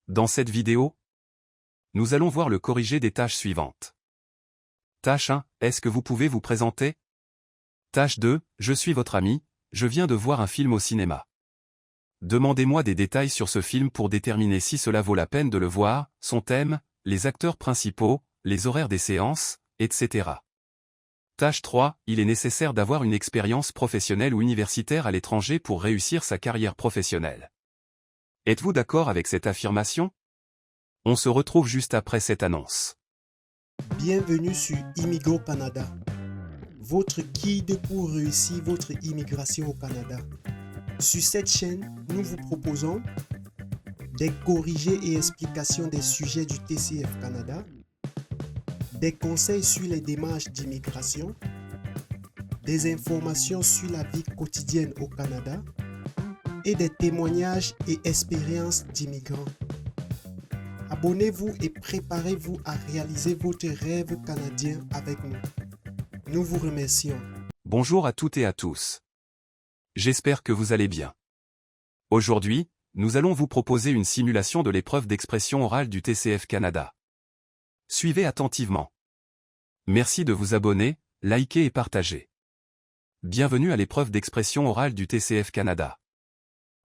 Dans cette vidéo, nous allons voir le corrigé des tâches suivantes. Tâche 1, est-ce que vous pouvez vous présenter? Tâche 2, je suis votre ami, je viens de voir un film au cinéma. Demandez-moi des détails sur ce film pour déterminer si cela vaut la peine de le voir, son thème, les acteurs principaux, les horaires des séances, etc. Tâche 3, il est nécessaire d'avoir une expérience professionnelle ou universitaire à l'étranger pour réussir sa carrière professionnelle. Êtes-vous d'accord avec cette affirmation? On se retrouve juste après cette annonce. Bienvenue sur Immigro Canada, votre guide pour réussir votre immigration au Canada. Sur cette chaîne, nous vous proposons des corrigés et explications des sujets du TCF Canada, des conseils sur les démarches d'immigration, des informations sur la vie quotidienne au Canada et des témoignages et expériences d'immigrants. Abonnez-vous et préparez-vous à réaliser votre rêve canadien avec nous. Nous vous remercions. Bonjour à toutes et à tous. J'espère que vous allez bien. Aujourd'hui, nous allons vous proposer une simulation de l'épreuve d'expression orale du TCF Canada. Suivez attentivement. Merci de vous abonner, liker et partager. Bienvenue à l'épreuve d'expression orale du TCF Canada.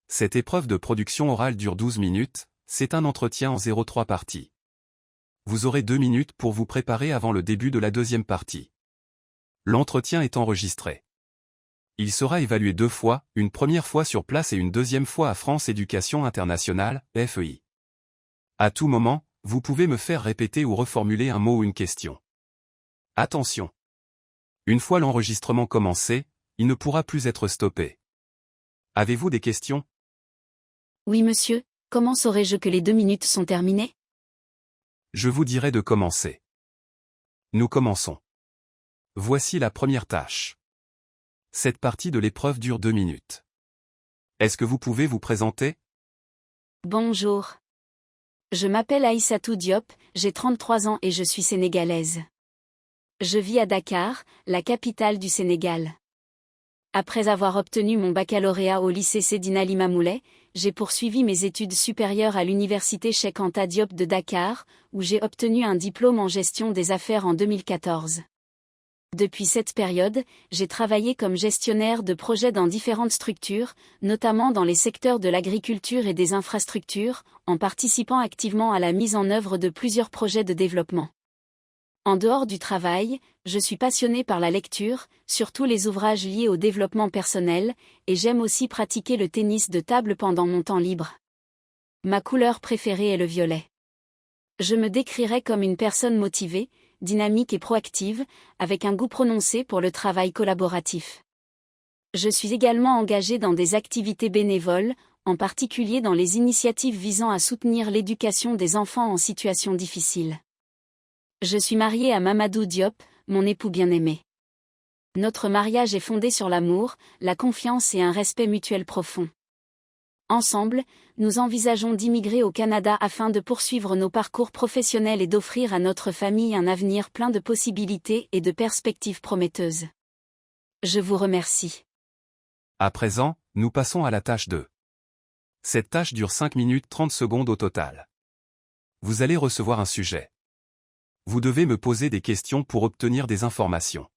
Cette épreuve de production orale dure 12 minutes, c'est un entretien en 0,3 parties. Vous aurez 2 minutes pour vous préparer avant le début de la deuxième partie. L'entretien est enregistré. Il sera évalué 2 fois, une première fois sur place et une deuxième fois à France Éducation Internationale, FEI. À tout moment, vous pouvez me faire répéter ou reformuler un mot ou une question. Attention! Une fois l'enregistrement commencé, il ne pourra plus être stoppé. Avez-vous des questions? Oui monsieur, comment saurais-je que les 2 minutes sont terminées? Je vous dirai de commencer. Nous commençons. Voici la première tâche. Cette partie de l'épreuve dure 2 minutes. Est-ce que vous pouvez vous présenter? Bonjour. Je m'appelle Aïssatou Diop, j'ai 33 ans et je suis sénégalaise. Je vis à Dakar, la capitale du Sénégal. Après avoir obtenu mon baccalauréat au lycée Seydina Limamou Laye, j'ai poursuivi mes études supérieures à l'université Cheikh Anta Diop de Dakar, où j'ai obtenu un diplôme en gestion des affaires en 2014. Depuis cette période, j'ai travaillé comme gestionnaire de projets dans différentes structures, notamment dans les secteurs de l'agriculture et des infrastructures, en participant activement à la mise en œuvre de plusieurs projets de développement. En dehors du travail, je suis passionnée par la lecture, surtout les ouvrages liés au développement personnel, et j'aime aussi pratiquer le tennis de table pendant mon temps libre. Ma couleur préférée est le violet. Je me décrirais comme une personne motivée, dynamique et proactive, avec un goût prononcé pour le travail collaboratif. Je suis également engagée dans des activités bénévoles, en particulier dans les initiatives visant à soutenir l'éducation des enfants en situation difficile. Je suis mariée à Mamadou Diop, mon époux bien-aimé. Notre mariage est fondé sur l'amour, la confiance et un respect mutuel profond. Ensemble, nous envisageons d'immigrer au Canada afin de poursuivre nos parcours professionnels et d'offrir à notre famille un avenir plein de possibilités et de perspectives prometteuses. Je vous remercie. À présent, nous passons à la tâche 2. Cette tâche dure 5 minutes 30 secondes au total. Vous allez recevoir un sujet. Vous devez me poser des questions pour obtenir des informations.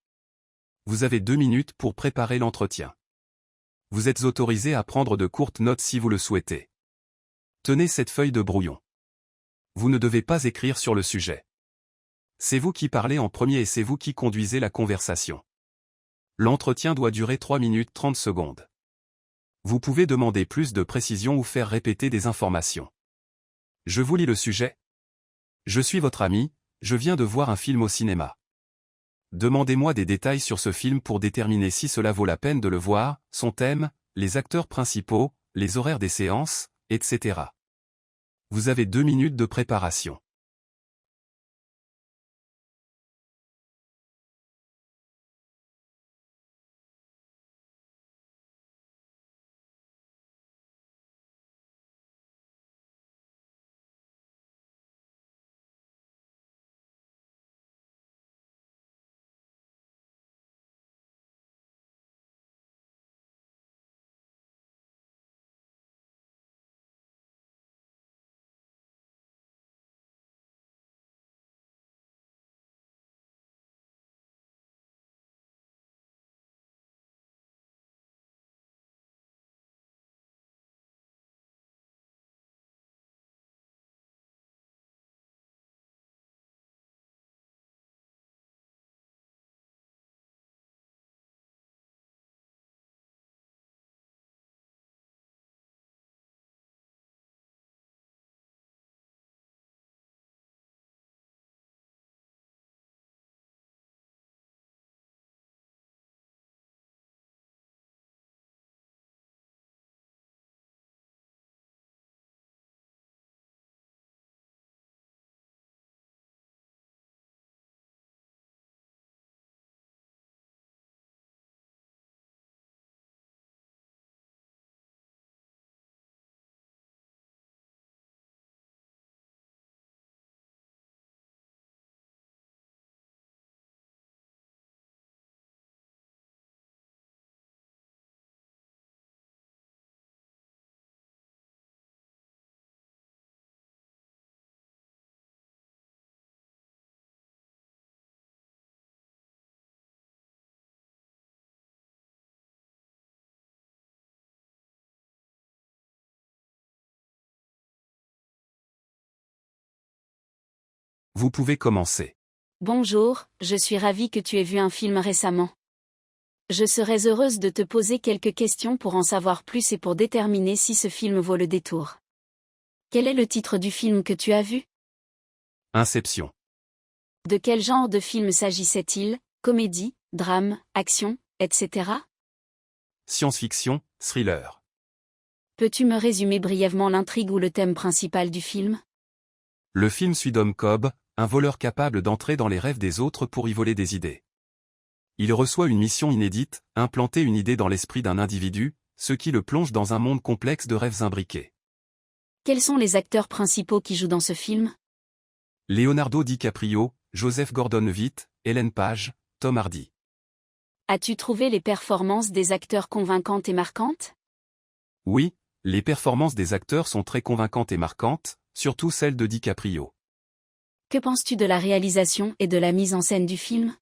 Vous avez 2 minutes pour préparer l'entretien. Vous êtes autorisé à prendre de courtes notes si vous le souhaitez. Tenez cette feuille de brouillon. Vous ne devez pas écrire sur le sujet. C'est vous qui parlez en premier et c'est vous qui conduisez la conversation. L'entretien doit durer 3 minutes 30 secondes. Vous pouvez demander plus de précision ou faire répéter des informations. Je vous lis le sujet. Je suis votre ami, je viens de voir un film au cinéma. Demandez-moi des détails sur ce film pour déterminer si cela vaut la peine de le voir, son thème, les acteurs principaux, les horaires des séances, etc. Vous avez 2 minutes de préparation. Vous pouvez commencer. Bonjour, je suis ravie que tu aies vu un film récemment. Je serais heureuse de te poser quelques questions pour en savoir plus et pour déterminer si ce film vaut le détour. Quel est le titre du film que tu as vu? Inception. De quel genre de film s'agissait-il? Comédie, drame, action, etc. Science-fiction, thriller. Peux-tu me résumer brièvement l'intrigue ou le thème principal du film? Le film suit Dom Cobb, un voleur capable d'entrer dans les rêves des autres pour y voler des idées. Il reçoit une mission inédite, implanter une idée dans l'esprit d'un individu, ce qui le plonge dans un monde complexe de rêves imbriqués. Quels sont les acteurs principaux qui jouent dans ce film? Leonardo DiCaprio, Joseph Gordon-Levitt, Ellen Page, Tom Hardy. As-tu trouvé les performances des acteurs convaincantes et marquantes? Oui, les performances des acteurs sont très convaincantes et marquantes, surtout celles de DiCaprio. Que penses-tu de la réalisation et de la mise en scène du film?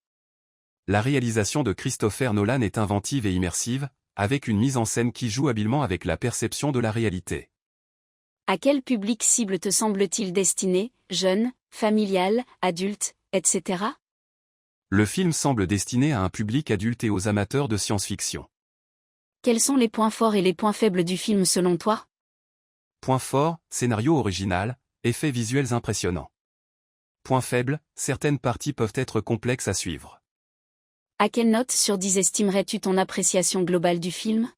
La réalisation de Christopher Nolan est inventive et immersive, avec une mise en scène qui joue habilement avec la perception de la réalité. À quel public cible te semble-t-il destiné, jeune, familial, adulte, etc. Le film semble destiné à un public adulte et aux amateurs de science-fiction. Quels sont les points forts et les points faibles du film selon toi? Point fort, scénario original, effets visuels impressionnants. Point faible, certaines parties peuvent être complexes à suivre. À quelle note sur 10 estimerais-tu ton appréciation globale du film?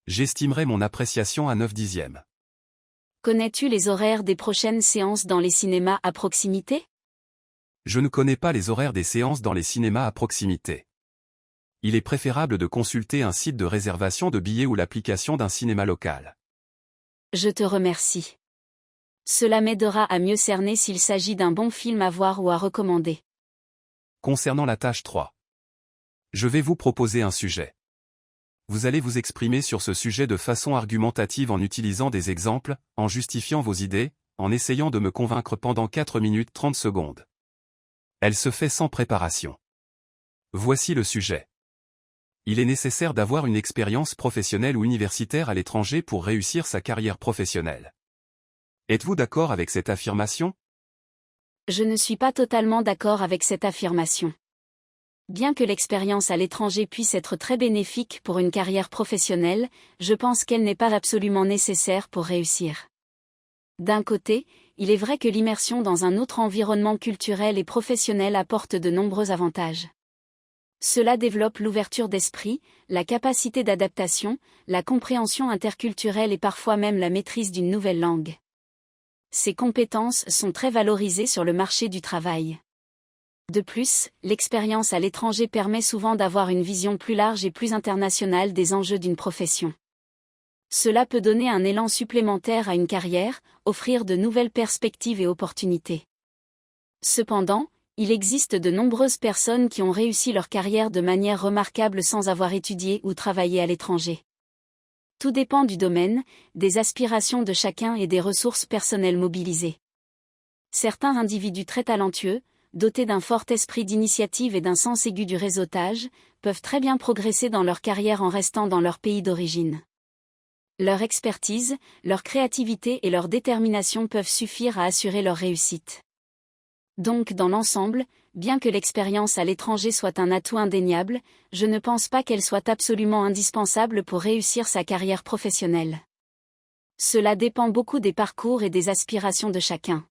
J'estimerais mon appréciation à 9 dixièmes. Connais-tu les horaires des prochaines séances dans les cinémas à proximité? Je ne connais pas les horaires des séances dans les cinémas à proximité. Il est préférable de consulter un site de réservation de billets ou l'application d'un cinéma local. Je te remercie. Cela m'aidera à mieux cerner s'il s'agit d'un bon film à voir ou à recommander. Concernant la tâche 3. Je vais vous proposer un sujet. Vous allez vous exprimer sur ce sujet de façon argumentative en utilisant des exemples, en justifiant vos idées, en essayant de me convaincre pendant 4 minutes 30 secondes. Elle se fait sans préparation. Voici le sujet. Il est nécessaire d'avoir une expérience professionnelle ou universitaire à l'étranger pour réussir sa carrière professionnelle. Êtes-vous d'accord avec cette affirmation? Je ne suis pas totalement d'accord avec cette affirmation. Bien que l'expérience à l'étranger puisse être très bénéfique pour une carrière professionnelle, je pense qu'elle n'est pas absolument nécessaire pour réussir. D'un côté, il est vrai que l'immersion dans un autre environnement culturel et professionnel apporte de nombreux avantages. Cela développe l'ouverture d'esprit, la capacité d'adaptation, la compréhension interculturelle et parfois même la maîtrise d'une nouvelle langue. Ces compétences sont très valorisées sur le marché du travail. De plus, l'expérience à l'étranger permet souvent d'avoir une vision plus large et plus internationale des enjeux d'une profession. Cela peut donner un élan supplémentaire à une carrière, offrir de nouvelles perspectives et opportunités. Cependant, il existe de nombreuses personnes qui ont réussi leur carrière de manière remarquable sans avoir étudié ou travaillé à l'étranger. Tout dépend du domaine, des aspirations de chacun et des ressources personnelles mobilisées. Certains individus très talentueux, dotés d'un fort esprit d'initiative et d'un sens aigu du réseautage, peuvent très bien progresser dans leur carrière en restant dans leur pays d'origine. Leur expertise, leur créativité et leur détermination peuvent suffire à assurer leur réussite. Donc dans l'ensemble, bien que l'expérience à l'étranger soit un atout indéniable, je ne pense pas qu'elle soit absolument indispensable pour réussir sa carrière professionnelle. Cela dépend beaucoup des parcours et des aspirations de chacun.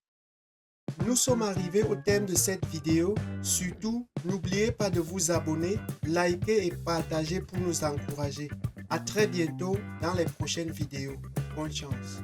Nous sommes arrivés au thème de cette vidéo. Surtout, n'oubliez pas de vous abonner, liker et partager pour nous encourager. À très bientôt dans les prochaines vidéos. Bonne chance.